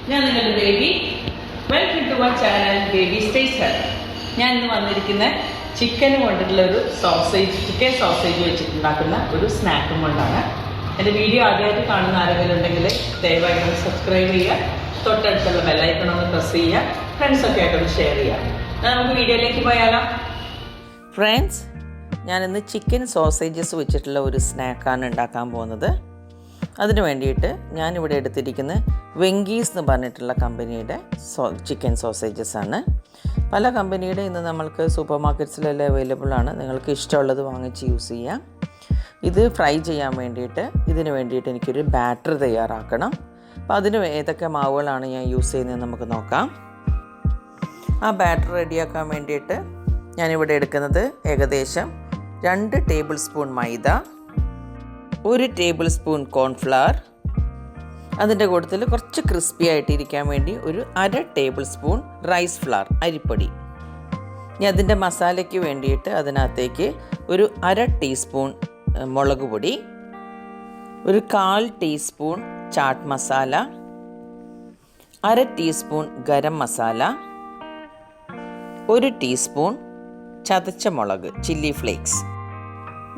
ഞാൻ നിങ്ങളുടെ baby. Welcome to our channel babyshajiantony. ഞാൻ ഇന്ന് വന്നിരിക്കുന്ന ചിക്കൻ കൊണ്ടിട്ടുള്ള ഒരു ചിക്കൻ സോസേജ് വെച്ചിട്ടുണ്ടാക്കുന്ന ഒരു സ്നാക്കും കൊണ്ടാണ്. എൻ്റെ വീഡിയോ ആദ്യമായിട്ട് കാണുന്ന ആരെങ്കിലും ഉണ്ടെങ്കിൽ ദയവായിട്ടൊന്ന് സബ്സ്ക്രൈബ് ചെയ്യുക, തൊട്ടടുത്തുള്ള ബെല്ലൈക്കൺ ഒന്ന് പ്രസ് ചെയ്യുക, ഫ്രണ്ട്സൊക്കെ ആയിട്ടൊന്ന് ഷെയർ ചെയ്യുക. നമുക്ക് വീഡിയോയിലേക്ക് പോയാലോ. ഫ്രണ്ട്സ്, ഞാനിന്ന് ചിക്കൻ സോസേജസ് വെച്ചിട്ടുള്ള ഒരു സ്നാക്കാണ് ഉണ്ടാക്കാൻ പോകുന്നത്. അതിന് വേണ്ടിയിട്ട് ഞാനിവിടെ എടുത്തിരിക്കുന്ന വെങ്കീസ് എന്ന് പറഞ്ഞിട്ടുള്ള കമ്പനിയുടെ ചിക്കൻ സോസേജസ് ആണ്. പല കമ്പനിയുടെ ഇന്ന് നമ്മൾക്ക് സൂപ്പർ മാർക്കറ്റ്സിലെല്ലാം അവൈലബിൾ ആണ്. നിങ്ങൾക്ക് ഇഷ്ടമുള്ളത് വാങ്ങിച്ച് യൂസ് ചെയ്യാം. ഇത് ഫ്രൈ ചെയ്യാൻ വേണ്ടിയിട്ട് ഇതിന് വേണ്ടിയിട്ട് എനിക്കൊരു ബാറ്റർ തയ്യാറാക്കണം. അപ്പോൾ അതിന് ഏതൊക്കെ മാവുകളാണ് ഞാൻ യൂസ് ചെയ്യുന്നതെന്ന് നമുക്ക് നോക്കാം. ആ ബാറ്റർ റെഡിയാക്കാൻ വേണ്ടിയിട്ട് ഞാനിവിടെ എടുക്കുന്നത് ഏകദേശം 2 ടേബിൾ സ്പൂൺ മൈദ, 1 ടേബിൾ സ്പൂൺ കോൺഫ്ലവർ, അതിൻ്റെ കൂട്ടത്തിൽ കുറച്ച് ക്രിസ്പി ആയിട്ടിരിക്കാൻ വേണ്ടി ഒരു 1/2 ടേബിൾ സ്പൂൺ റൈസ് ഫ്ലവർ അരിപ്പൊടി. ഇനി അതിൻ്റെ മസാലയ്ക്ക് വേണ്ടിയിട്ട് അതിനകത്തേക്ക് ഒരു 1/2 ടീസ്പൂൺ മുളക് പൊടി, ഒരു 1/4 teaspoon chaat masala, 1/2 teaspoon garam masala, 1 teaspoon ചതച്ച മുളക് ചില്ലി ഫ്ലേക്സ്.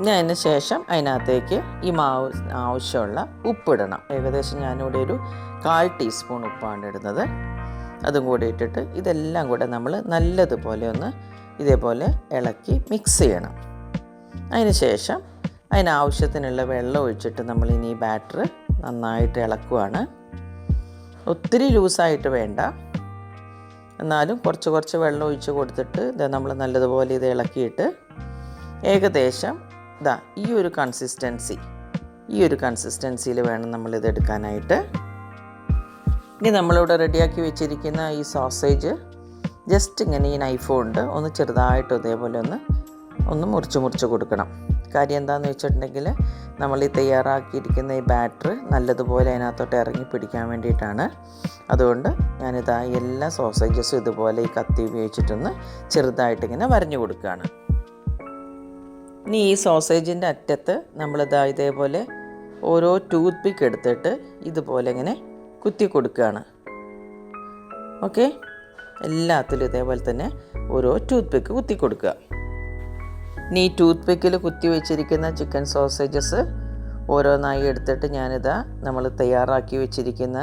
ഇനി അതിന് ശേഷം അതിനകത്തേക്ക് ഈ മാവ് ആവശ്യമുള്ള ഉപ്പിടണം. ഏകദേശം ഞാനിവിടെ ഒരു 1/4 ടീസ്പൂൺ ഉപ്പാണ് ഇടുന്നത്. അതും കൂടി ഇട്ടിട്ട് ഇതെല്ലാം കൂടെ നമ്മൾ നല്ലതുപോലെ ഒന്ന് ഇതേപോലെ ഇളക്കി മിക്സ് ചെയ്യണം. അതിന് ശേഷം അതിനാവശ്യത്തിനുള്ള വെള്ളം ഒഴിച്ചിട്ട് നമ്മൾ ഇനി ഈ ബാറ്റർ നന്നായിട്ട് ഇളക്കുവാണ്. ഒത്തിരി ലൂസായിട്ട് വേണ്ട, എന്നാലും കുറച്ച് വെള്ളം ഒഴിച്ച് കൊടുത്തിട്ട് ഇത് നമ്മൾ നല്ലതുപോലെ ഇത് ഇളക്കിയിട്ട് ഏകദേശം ഈ ഒരു കൺസിസ്റ്റൻസിയിൽ വേണം നമ്മളിത് എടുക്കാനായിട്ട്. ഇനി നമ്മളിവിടെ റെഡിയാക്കി വെച്ചിരിക്കുന്ന ഈ സോസേജ് ജസ്റ്റ് ഇങ്ങനെ ഈ നൈഫ് കൊണ്ട് ഒന്ന് ചെറുതായിട്ട് ഇതേപോലെ ഒന്ന് മുറിച്ച് കൊടുക്കണം. കാര്യം എന്താണെന്ന് വെച്ചിട്ടുണ്ടെങ്കിൽ നമ്മൾ ഈ തയ്യാറാക്കിയിരിക്കുന്ന ഈ ബാറ്റർ നല്ലതുപോലെ അതിനകത്തോട്ട് ഇറങ്ങി പിടിക്കാൻ വേണ്ടിയിട്ടാണ്. അതുകൊണ്ട് ഞാനിതാ എല്ലാ സോസേജസും ഇതുപോലെ ഈ കത്തി ഉപയോഗിച്ചിട്ടൊന്ന് ചെറുതായിട്ടിങ്ങനെ വരഞ്ഞു കൊടുക്കുകയാണ്. ഇനി ഈ സോസേജിൻ്റെ അറ്റത്ത് നമ്മളിതാ ഇതേപോലെ ഓരോ ടൂത്ത് പിക്ക് എടുത്തിട്ട് ഇതുപോലെ ഇങ്ങനെ കുത്തി കൊടുക്കുകയാണ്. ഓക്കെ, എല്ലാത്തിലും ഇതേപോലെ തന്നെ ഓരോ ടൂത്ത് പിക്ക് കുത്തി കൊടുക്കുക. ഇനി ഈ ടൂത്ത് പിക്കിൽ കുത്തി വെച്ചിരിക്കുന്ന ചിക്കൻ സോസേജസ് ഓരോന്നായി എടുത്തിട്ട് ഞാനിതാ നമ്മൾ തയ്യാറാക്കി വെച്ചിരിക്കുന്ന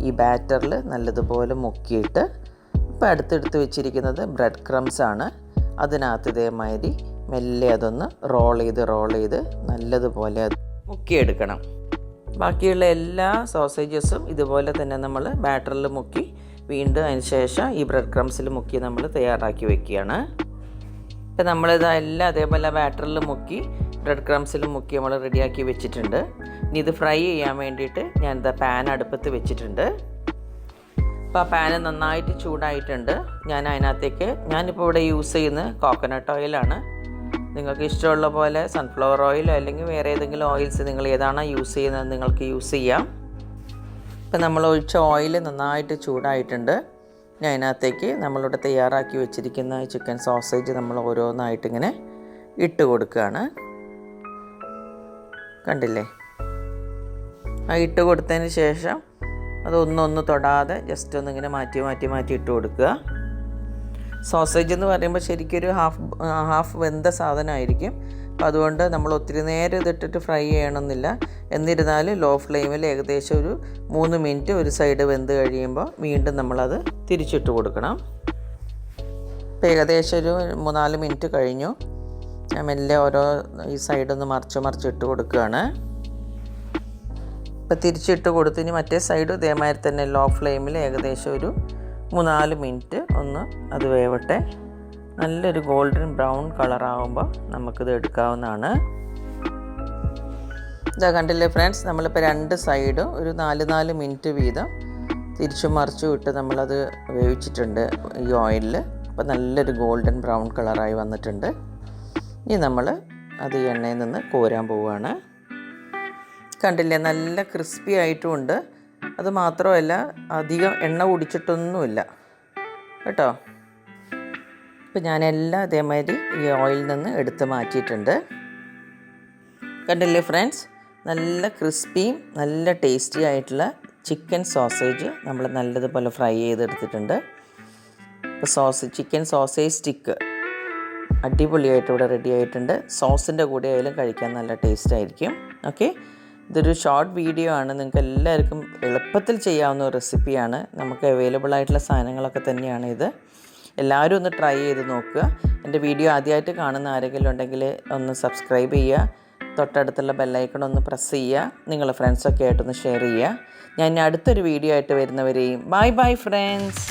ഈ ബാറ്ററിൽ നല്ലതുപോലെ മുക്കിയിട്ട് ഇപ്പോൾ അടുത്തെടുത്ത് വെച്ചിരിക്കുന്നത് ബ്രെഡ് ക്രംസ് ആണ്. അതിനകത്ത് ഇതേമാതിരി മെല്ലെ അതൊന്ന് റോൾ ചെയ്ത് നല്ലതുപോലെ മുക്കിയെടുക്കണം. ബാക്കിയുള്ള എല്ലാ സോസേജസും ഇതുപോലെ തന്നെ നമ്മൾ ബാറ്ററിൽ മുക്കി വീണ്ടും അതിന് ശേഷം ഈ ബ്രെഡ് ക്രംസിൽ മുക്കി നമ്മൾ തയ്യാറാക്കി വെക്കുകയാണ്. ഇപ്പം നമ്മളിതാ എല്ലാം അതേപോലെ ബാറ്ററിൽ മുക്കി ബ്രെഡ് ക്രംസിൽ മുക്കി നമ്മൾ റെഡിയാക്കി വെച്ചിട്ടുണ്ട്. ഇനി ഇത് ഫ്രൈ ചെയ്യാൻ വേണ്ടിയിട്ട് ഞാനിതാ പാൻ അടുപ്പത്ത് വെച്ചിട്ടുണ്ട്. അപ്പോൾ ആ പാന് നന്നായിട്ട് ചൂടായിട്ടുണ്ട്. ഞാനിപ്പോൾ ഇവിടെ യൂസ് ചെയ്യുന്നത് കോക്കനട്ട് ഓയിലാണ്. നിങ്ങൾക്ക് ഇഷ്ടമുള്ള പോലെ സൺഫ്ലവർ ഓയിലോ അല്ലെങ്കിൽ വേറെ ഏതെങ്കിലും ഓയിൽസ് നിങ്ങൾ ഏതാണോ യൂസ് ചെയ്യുന്നത് നിങ്ങൾക്ക് യൂസ് ചെയ്യാം. ഇപ്പം നമ്മൾ ഒഴിച്ച ഓയിൽ നന്നായിട്ട് ചൂടായിട്ടുണ്ട്. ഇനി അതിനകത്തേക്ക് നമ്മളിവിടെ തയ്യാറാക്കി വെച്ചിരിക്കുന്ന ചിക്കൻ സോസേജ് നമ്മൾ ഓരോന്നായിട്ടിങ്ങനെ ഇട്ട് കൊടുക്കുകയാണ്. കണ്ടില്ലേ? ആ ഇട്ട് കൊടുത്തതിന് ശേഷം അതൊന്നൊന്ന് തൊടാതെ ജസ്റ്റ് ഒന്നിങ്ങനെ മാറ്റി ഇട്ട് കൊടുക്കുക. സോസേജ് എന്ന് പറയുമ്പോൾ ശരിക്കൊരു ഹാഫ് വെന്ത സാധനമായിരിക്കും. അപ്പോൾ അതുകൊണ്ട് നമ്മൾ ഒത്തിരി നേരം ഇതിട്ടിട്ട് ഫ്രൈ ചെയ്യണമെന്നില്ല. എന്നിരുന്നാലും ലോ ഫ്ലെയിമിൽ ഏകദേശം ഒരു 3 മിനിറ്റ് ഒരു സൈഡ് വെന്ത് കഴിയുമ്പോൾ വീണ്ടും നമ്മളത് തിരിച്ചിട്ട് കൊടുക്കണം. ഇപ്പോൾ ഏകദേശം ഒരു 3-4 മിനിറ്റ് കഴിഞ്ഞു. ഞാൻ മെല്ലെ ഓരോ ഈ സൈഡൊന്ന് മറിച്ചിട്ട് കൊടുക്കുകയാണ്. ഇപ്പോൾ തിരിച്ചിട്ട് കൊടുത്തിന് മറ്റേ സൈഡ് ഇതേമാതിരി തന്നെ ലോ ഫ്ലെയിമിൽ ഏകദേശം ഒരു 3-4 മിനിറ്റ് ഒന്ന് അത് വേവട്ടെ. നല്ലൊരു ഗോൾഡൻ ബ്രൗൺ കളറാകുമ്പോൾ നമുക്കിത് എടുക്കാവുന്നതാണ്. ഇതാ കണ്ടില്ലേ ഫ്രണ്ട്സ്, നമ്മളിപ്പോൾ 2 സൈഡും ഒരു 4 മിനിറ്റ് വീതം തിരിച്ചും മറിച്ചും ഇട്ട് നമ്മളത് വേവിച്ചിട്ടുണ്ട് ഈ ഓയിലിൽ. അപ്പോൾ നല്ലൊരു ഗോൾഡൻ ബ്രൗൺ കളറായി വന്നിട്ടുണ്ട്. ഇനി നമ്മൾ അത് എണ്ണയിൽ നിന്ന് കോരാൻ പോവുകയാണ്. കണ്ടില്ലേ, നല്ല ക്രിസ്പി ആയിട്ടുമുണ്ട്. അത് മാത്രമല്ല അധികം എണ്ണ കുടിച്ചിട്ടൊന്നുമില്ല കേട്ടോ. ഇപ്പം ഞാനെല്ലാം അതേമാതിരി ഈ ഓയിലിൽ നിന്ന് എടുത്ത് മാറ്റിയിട്ടുണ്ട്. കണ്ടില്ലേ ഫ്രണ്ട്സ്, നല്ല ക്രിസ്പിയും നല്ല ടേസ്റ്റി ആയിട്ടുള്ള ചിക്കൻ സോസേജ് നമ്മൾ നല്ലതുപോലെ ഫ്രൈ ചെയ്തെടുത്തിട്ടുണ്ട്. ഇപ്പോൾ ചിക്കൻ സോസേജ് സ്റ്റിക്ക് അടിപൊളിയായിട്ട് ഇവിടെ റെഡി ആയിട്ടുണ്ട്. സോസിൻ്റെ കൂടെ ആയാലും കഴിക്കാൻ നല്ല ടേസ്റ്റ് ആയിരിക്കും. ഓക്കെ, ഇതൊരു ഷോർട്ട് വീഡിയോ ആണ്. നിങ്ങൾക്ക് എല്ലാവർക്കും എളുപ്പത്തിൽ ചെയ്യാവുന്ന ഒരു റെസിപ്പിയാണ്. നമുക്ക് അവൈലബിൾ ആയിട്ടുള്ള സാധനങ്ങളൊക്കെ തന്നെയാണ് ഇത്. എല്ലാവരും ഒന്ന് ട്രൈ ചെയ്ത് നോക്കുക. എൻ്റെ വീഡിയോ ആദ്യമായിട്ട് കാണുന്ന ആരെങ്കിലും ഉണ്ടെങ്കിൽ ഒന്ന് സബ്സ്ക്രൈബ് ചെയ്യുക, തൊട്ടടുത്തുള്ള ബെല്ലൈക്കൺ ഒന്ന് പ്രസ് ചെയ്യുക, നിങ്ങളുടെ ഫ്രണ്ട്സൊക്കെ ആയിട്ടൊന്ന് ഷെയർ ചെയ്യുക. ഞാൻ ഇനി അടുത്തൊരു വീഡിയോ ആയിട്ട് വരുന്നവരെയും ബൈ ബൈ ഫ്രണ്ട്സ്.